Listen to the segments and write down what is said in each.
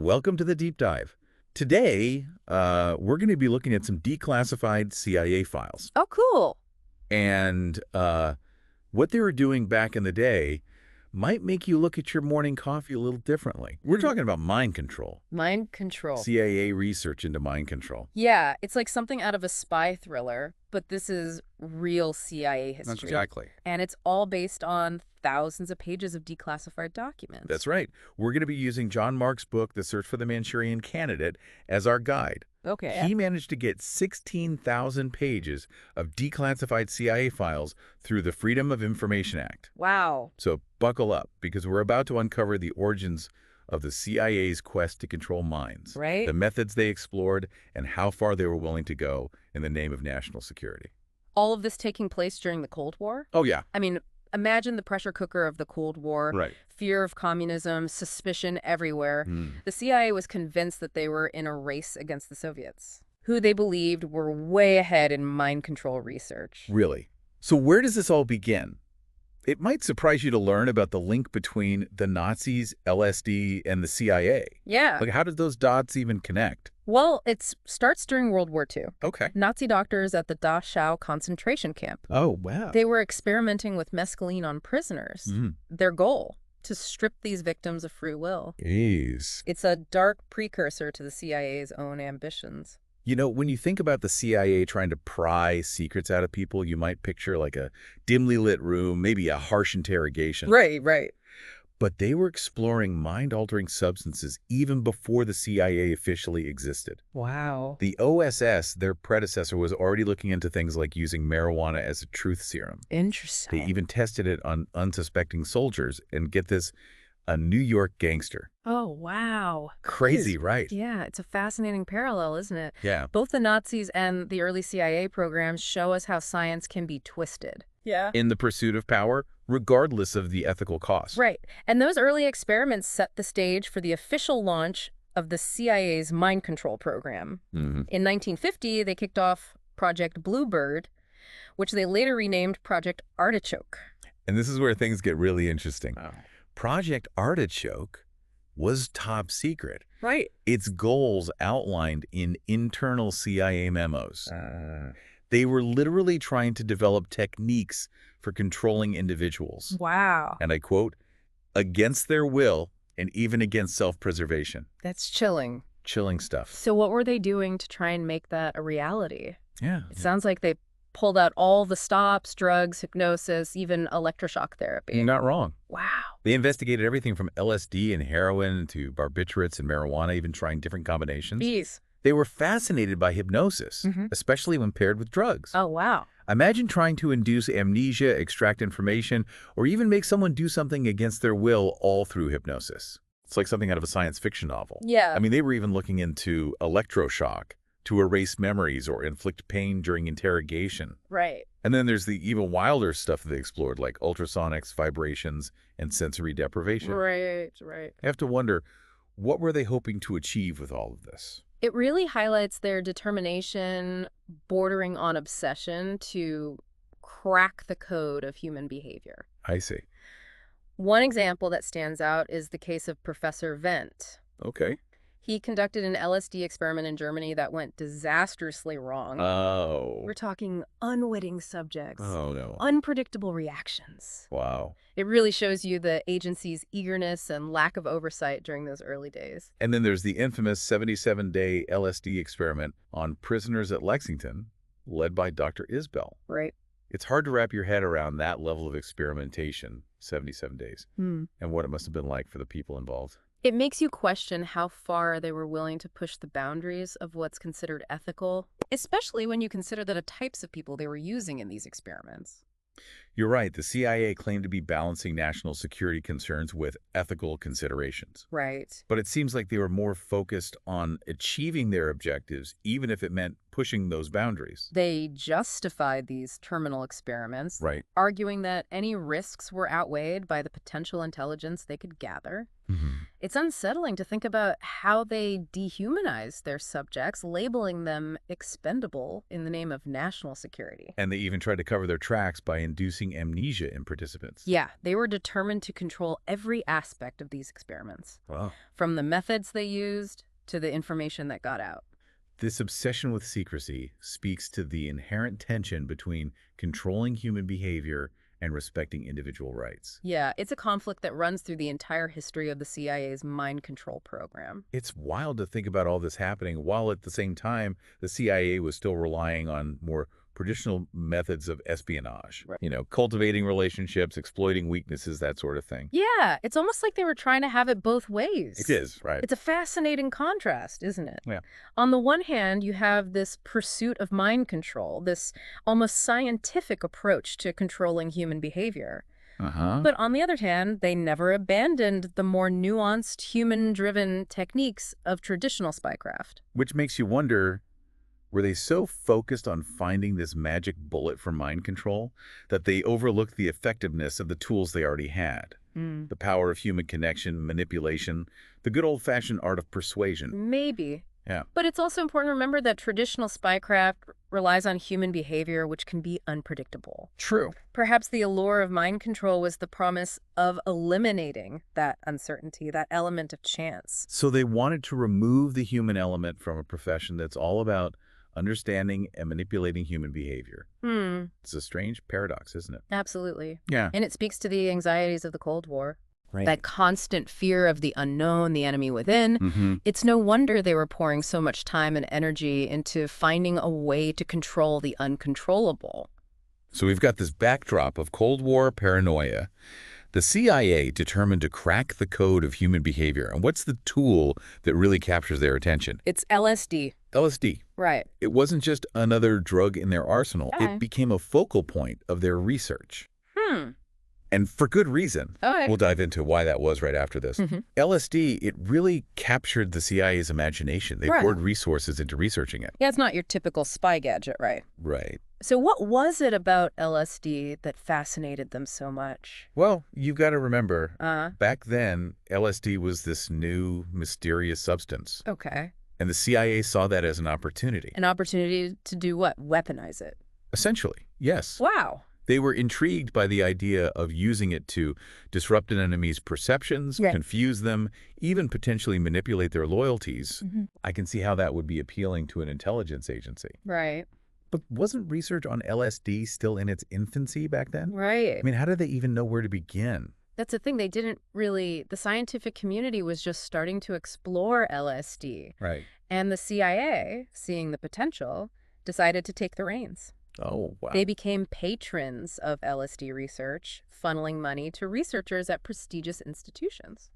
Welcome to the deep dive. Today, we're going to be looking at some declassified CIA files. Oh, cool. And what they were doing back in the day might make you look at your morning coffee a little differently. We're talking about mind control. Mind control. CIA research into mind control. Yeah, it's like something out of a spy thriller, but this is real CIA history. That's exactly. And it's all based on thousands of pages of declassified documents. That's right. We're going to be using John Mark's book, The Search for the Manchurian Candidate, as our guide. Okay. He managed to get 16,000 pages of declassified CIA files through the Freedom of Information Act. Wow. So buckle up, because we're about to uncover the origins of the CIA's quest to control minds, Right. the methods they explored, and how far they were willing to go in the name of national security. All of this taking place during the Cold War? Oh, yeah. I mean, imagine the pressure cooker of the Cold War. Right. Fear of communism, suspicion everywhere. The CIA was convinced that they were in a race against the Soviets, who they believed were way ahead in mind control research. Really. So where does this all begin? It might surprise you to learn about the link between the Nazis, LSD, and the CIA. Yeah. Like, how did those dots even connect? Well, it starts during World War II. Okay. Nazi doctors at the Dachau concentration camp. Oh, wow. They were experimenting with mescaline on prisoners. Their goal, to strip these victims of free will. Jeez. It's a dark precursor to the CIA's own ambitions. You know, when you think about the CIA trying to pry secrets out of people, you might picture like a dimly lit room, maybe a harsh interrogation. Right. But they were exploring mind-altering substances even before the CIA officially existed. Wow. The OSS, their predecessor, was already looking into things like using marijuana as a truth serum. Interesting. They even tested it on unsuspecting soldiers, and get this, a New York gangster. Oh, wow. Crazy, right? Yeah, it's a fascinating parallel, isn't it? Yeah. Both the Nazis and the early CIA programs show us how science can be twisted. Yeah. In the pursuit of power, regardless of the ethical cost. Right. And those early experiments set the stage for the official launch of the CIA's mind control program. In 1950, they kicked off Project Bluebird, which they later renamed Project Artichoke. And this is where things get really interesting. Wow. Project Artichoke was top secret. Right. Its goals outlined in internal CIA memos. They were literally trying to develop techniques for controlling individuals. Wow. And I quote, against their will and even against self-preservation. That's chilling. Chilling stuff. So what were they doing to try and make that a reality? Yeah. It sounds like they pulled out all the stops, drugs, hypnosis, even electroshock therapy. You're not wrong. Wow. They investigated everything from LSD and heroin to barbiturates and marijuana, even trying different combinations. Jeez. They were fascinated by hypnosis, especially when paired with drugs. Oh, wow. Imagine trying to induce amnesia, extract information, or even make someone do something against their will, all through hypnosis. It's like something out of a science fiction novel. Yeah. I mean, they were even looking into electroshock to erase memories or inflict pain during interrogation. Right. And then there's the even wilder stuff they explored, like ultrasonics, vibrations, and sensory deprivation. Right. I have to wonder, what were they hoping to achieve with all of this? It really highlights their determination, bordering on obsession, to crack the code of human behavior. I see. One example that stands out is the case of Professor Wendt. Okay. He conducted an LSD experiment in Germany that went disastrously wrong. Oh. We're talking unwitting subjects. Oh, no. Unpredictable reactions. Wow. It really shows you the agency's eagerness and lack of oversight during those early days. And then there's the infamous 77-day LSD experiment on prisoners at Lexington, led by Dr. Isbell. Right. It's hard to wrap your head around that level of experimentation, 77 days, and what it must have been like for the people involved. It makes you question how far they were willing to push the boundaries of what's considered ethical, especially when you consider the types of people they were using in these experiments. You're right. The CIA claimed to be balancing national security concerns with ethical considerations. Right. But it seems like they were more focused on achieving their objectives, even if it meant pushing those boundaries. They justified these terminal experiments, Right. arguing that any risks were outweighed by the potential intelligence they could gather. It's unsettling to think about how they dehumanize their subjects, labeling them expendable in the name of national security. And they even tried to cover their tracks by inducing amnesia in participants. Yeah, they were determined to control every aspect of these experiments, Wow. from the methods they used to the information that got out. This obsession with secrecy speaks to the inherent tension between controlling human behavior and respecting individual rights. Yeah, it's a conflict that runs through the entire history of the CIA's mind control program. It's wild to think about all this happening while at the same time the CIA was still relying on more traditional methods of espionage. Right. You know, cultivating relationships, exploiting weaknesses, that sort of thing. Yeah, it's almost like they were trying to have it both ways. It is, right? It's a fascinating contrast, isn't it? Yeah. On the one hand, you have this pursuit of mind control, this almost scientific approach to controlling human behavior. But on the other hand, they never abandoned the more nuanced, human-driven techniques of traditional spycraft. Which makes you wonder, were they so focused on finding this magic bullet for mind control that they overlooked the effectiveness of the tools they already had? The power of human connection, manipulation, the good old-fashioned art of persuasion. Maybe. Yeah. But it's also important to remember that traditional spycraft relies on human behavior, which can be unpredictable. True. Perhaps the allure of mind control was the promise of eliminating that uncertainty, that element of chance. So they wanted to remove the human element from a profession that's all about understanding and manipulating human behavior. It's a strange paradox, isn't it? Absolutely. Yeah. And it speaks to the anxieties of the Cold War. Right. That constant fear of the unknown, the enemy within. It's no wonder they were pouring so much time and energy into finding a way to control the uncontrollable. So we've got this backdrop of Cold War paranoia. The CIA determined to crack the code of human behavior. And what's the tool that really captures their attention? It's LSD. LSD. Right. It wasn't just another drug in their arsenal. Okay. It became a focal point of their research. And for good reason. Okay. We'll dive into why that was right after this. LSD, it really captured the CIA's imagination. They Right. poured resources into researching it. Yeah, it's not your typical spy gadget, right? Right. So what was it about LSD that fascinated them so much? Well, you've got to remember, back then, LSD was this new, mysterious substance. Okay. And the CIA saw that as an opportunity. An opportunity to do what? Weaponize it. Essentially, yes. Wow. They were intrigued by the idea of using it to disrupt an enemy's perceptions, Right. confuse them, even potentially manipulate their loyalties. I can see how that would be appealing to an intelligence agency. Right. But wasn't research on LSD still in its infancy back then? Right. I mean, how did they even know where to begin? That's the thing. They didn't really, the scientific community was just starting to explore LSD. Right. And the CIA, seeing the potential, decided to take the reins. Oh, wow. They became patrons of LSD research, funneling money to researchers at prestigious institutions.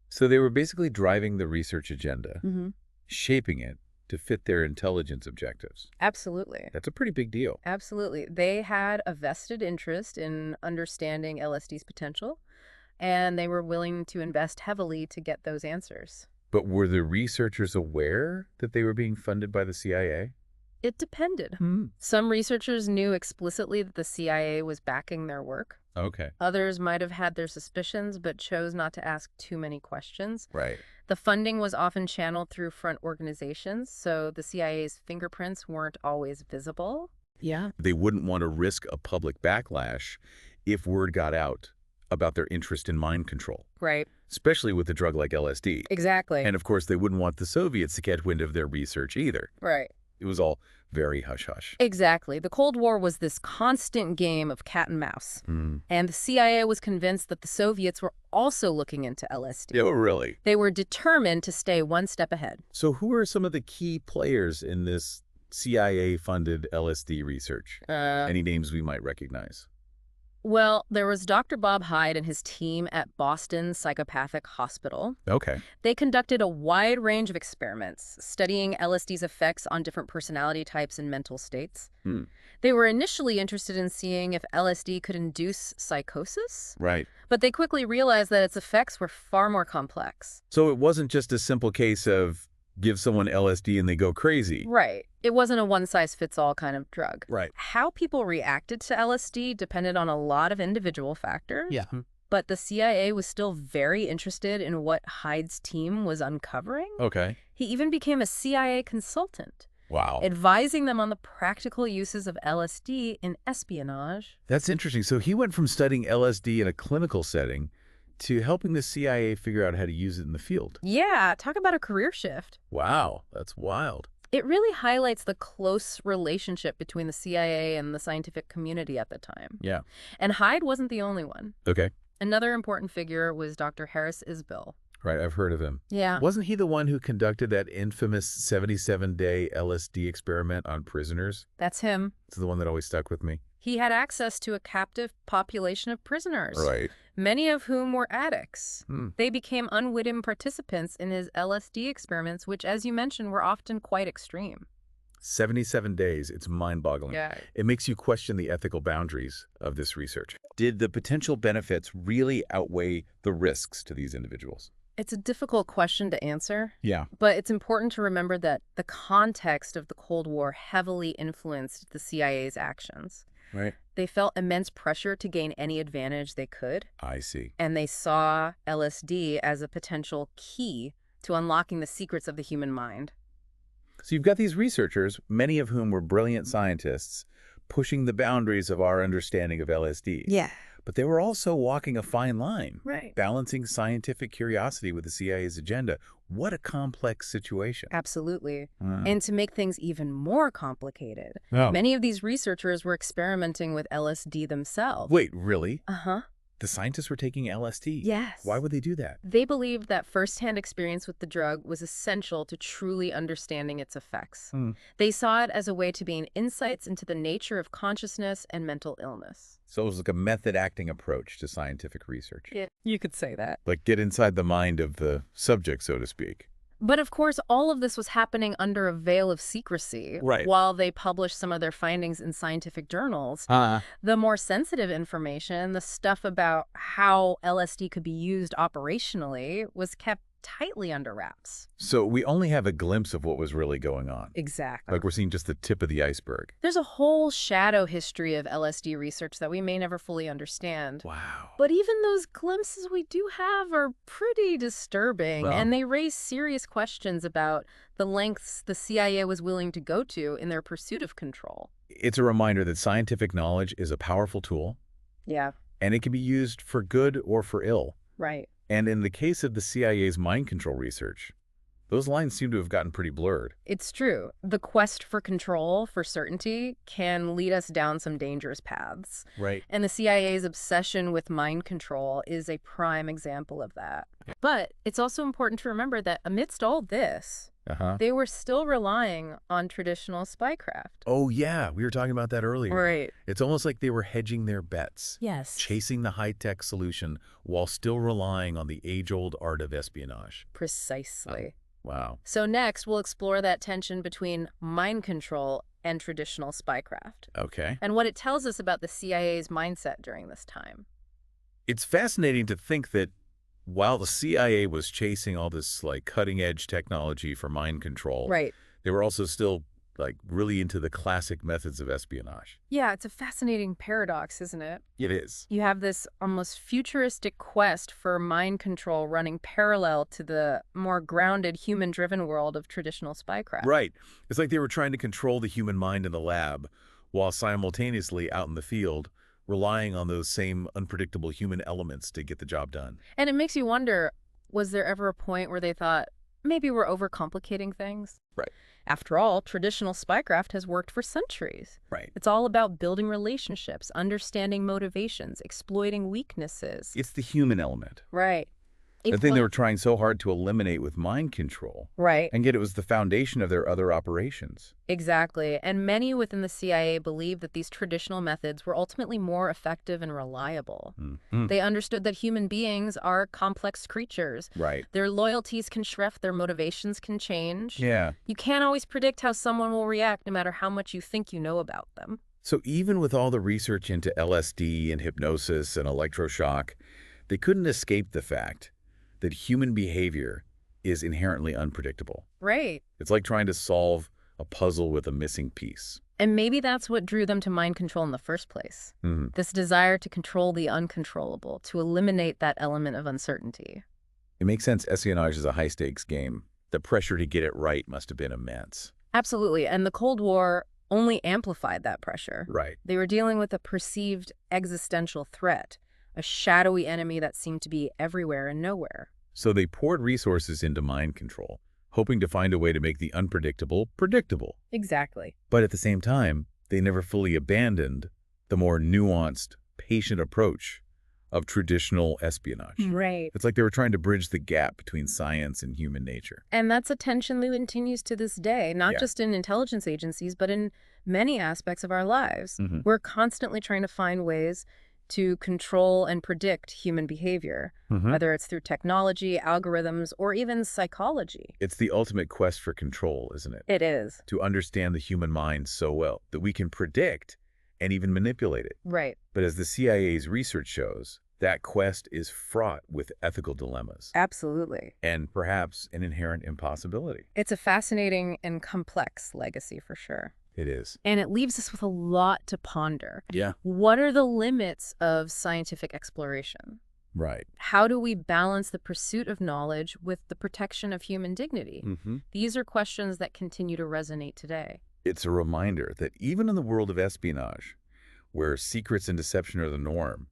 So they were basically driving the research agenda, Mm-hmm. shaping it to fit their intelligence objectives. Absolutely. That's a pretty big deal. Absolutely. They had a vested interest in understanding LSD's potential, and they were willing to invest heavily to get those answers. But were the researchers aware that they were being funded by the CIA? It depended. Some researchers knew explicitly that the CIA was backing their work. Okay. Others might have had their suspicions, but chose not to ask too many questions. Right. The funding was often channeled through front organizations, so the CIA's fingerprints weren't always visible. Yeah. They wouldn't want to risk a public backlash if word got out about their interest in mind control, Right. especially with a drug like LSD. Exactly. And of course, they wouldn't want the Soviets to get wind of their research either. Right. It was all very hush-hush. Exactly. The Cold War was this constant game of cat and mouse. And the CIA was convinced that the Soviets were also looking into LSD. Oh, really? They were determined to stay one step ahead. So who are some of the key players in this CIA-funded LSD research? Any names we might recognize? Well, there was Dr. Bob Hyde and his team at Boston Psychopathic Hospital. Okay. They conducted a wide range of experiments, studying LSD's effects on different personality types and mental states. They were initially interested in seeing if LSD could induce psychosis, Right. but they quickly realized that its effects were far more complex. So it wasn't just a simple case of give someone LSD and they go crazy. Right. It wasn't a one-size-fits-all kind of drug. Right. How people reacted to LSD depended on a lot of individual factors. Yeah. But the CIA was still very interested in what Hyde's team was uncovering. Okay. He even became a CIA consultant, Wow. advising them on the practical uses of LSD in espionage. That's interesting. So he went from studying LSD in a clinical setting to helping the CIA figure out how to use it in the field. Yeah, talk about a career shift. Wow, that's wild. It really highlights the close relationship between the CIA and the scientific community at the time. Yeah. And Hyde wasn't the only one. Okay. Another important figure was Dr. Harris Isbell. Right, I've heard of him. Yeah. Wasn't he the one who conducted that infamous 77-day LSD experiment on prisoners? That's him. It's the one that always stuck with me. He had access to a captive population of prisoners, Right. many of whom were addicts. Hmm. They became unwitting participants in his LSD experiments, which, as you mentioned, were often quite extreme. 77 days, it's mind-boggling. Yeah. It makes you question the ethical boundaries of this research. Did the potential benefits really outweigh the risks to these individuals? It's a difficult question to answer, Yeah. but it's important to remember that the context of the Cold War heavily influenced the CIA's actions. Right. They felt immense pressure to gain any advantage they could, I see. and they saw LSD as a potential key to unlocking the secrets of the human mind. So you've got these researchers, many of whom were brilliant scientists, pushing the boundaries of our understanding of LSD. Yeah. But they were also walking a fine line, Right. balancing scientific curiosity with the CIA's agenda. What a complex situation. Absolutely. Uh, And to make things even more complicated, oh. many of these researchers were experimenting with LSD themselves. Wait, really? Uh-huh. The scientists were taking LSD? Yes. Why would they do that? They believed that firsthand experience with the drug was essential to truly understanding its effects. Hmm. They saw it as a way to gain insights into the nature of consciousness and mental illness. So it was like a method-acting approach to scientific research. Yeah, you could say that. Like get inside the mind of the subject, so to speak. But of course, all of this was happening under a veil of secrecy. Right. While they published some of their findings in scientific journals, the more sensitive information, the stuff about how LSD could be used operationally, was kept tightly under wraps. So we only have a glimpse of what was really going on. Exactly. Like we're seeing just the tip of the iceberg. There's a whole shadow history of LSD research that we may never fully understand. Wow. But even those glimpses we do have are pretty disturbing, Well. and they raise serious questions about the lengths the CIA was willing to go to in their pursuit of control. It's a reminder that scientific knowledge is a powerful tool, Yeah, and it can be used for good or for ill. right. And in the case of the CIA's mind control research, those lines seem to have gotten pretty blurred. It's true. The quest for control, for certainty, can lead us down some dangerous paths. Right. And the CIA's obsession with mind control is a prime example of that. But it's also important to remember that amidst all this, Uh-huh. they were still relying on traditional spycraft. Oh, yeah. We were talking about that earlier. Right. It's almost like they were hedging their bets, Yes. chasing the high-tech solution while still relying on the age-old art of espionage. Precisely. Wow. So next, we'll explore that tension between mind control and traditional spycraft, Okay. and what it tells us about the CIA's mindset during this time. It's fascinating to think that while the CIA was chasing all this like cutting-edge technology for mind control, Right. they were also still like really into the classic methods of espionage. Yeah, it's a fascinating paradox, isn't it? It is. You have this almost futuristic quest for mind control running parallel to the more grounded, human-driven world of traditional spycraft. Right. It's like they were trying to control the human mind in the lab while simultaneously out in the field relying on those same unpredictable human elements to get the job done. And it makes you wonder, was there ever a point where they thought, maybe we're overcomplicating things? Right. After all, traditional spycraft has worked for centuries. Right. It's all about building relationships, understanding motivations, exploiting weaknesses. It's the human element. Right. The thing they were trying so hard to eliminate with mind control. Right. And yet it was the foundation of their other operations. Exactly. And many within the CIA believed that these traditional methods were ultimately more effective and reliable. Mm-hmm. They understood that human beings are complex creatures. Right. Their loyalties can shift, their motivations can change. Yeah. You can't always predict how someone will react no matter how much you think you know about them. So even with all the research into LSD and hypnosis and electroshock, they couldn't escape the fact that human behavior is inherently unpredictable. Right. It's like trying to solve a puzzle with a missing piece. And maybe that's what drew them to mind control in the first place. This desire to control the uncontrollable, to eliminate that element of uncertainty. It makes sense. Espionage is a high-stakes game. The pressure to get it right must have been immense. Absolutely. And the Cold War only amplified that pressure. Right. They were dealing with a perceived existential threat, a shadowy enemy that seemed to be everywhere and nowhere. So they poured resources into mind control, hoping to find a way to make the unpredictable predictable. Exactly. But at the same time, they never fully abandoned the more nuanced, patient approach of traditional espionage. Right. It's like they were trying to bridge the gap between science and human nature. And that's a tension that continues to this day, not just in intelligence agencies, but in many aspects of our lives. We're constantly trying to find ways to control and predict human behavior, whether it's through technology, algorithms, or even psychology. It's the ultimate quest for control, isn't it? It is. To understand the human mind so well that we can predict and even manipulate it. Right. But as the CIA's research shows, that quest is fraught with ethical dilemmas. Absolutely. And perhaps an inherent impossibility. It's a fascinating and complex legacy for sure. It is. And it leaves us with a lot to ponder. Yeah. What are the limits of scientific exploration? Right. How do we balance the pursuit of knowledge with the protection of human dignity? These are questions that continue to resonate today. It's a reminder that even in the world of espionage, where secrets and deception are the norm,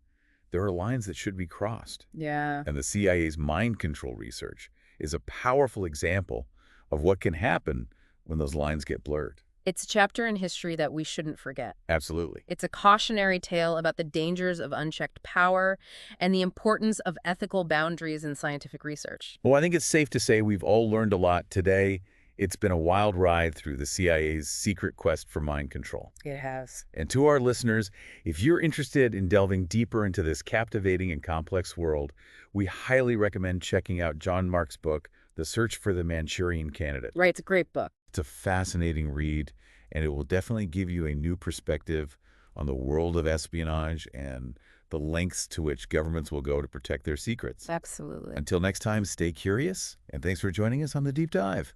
there are lines that should be crossed. Yeah. And the CIA's mind control research is a powerful example of what can happen when those lines get blurred. It's a chapter in history that we shouldn't forget. Absolutely. It's a cautionary tale about the dangers of unchecked power and the importance of ethical boundaries in scientific research. Well, I think it's safe to say we've all learned a lot today. It's been a wild ride through the CIA's secret quest for mind control. It has. And to our listeners, if you're interested in delving deeper into this captivating and complex world, we highly recommend checking out John Mark's book, The Search for the Manchurian Candidate. Right, it's a great book. It's a fascinating read, and it will definitely give you a new perspective on the world of espionage and the lengths to which governments will go to protect their secrets. Absolutely. Until next time, stay curious, and thanks for joining us on The Deep Dive.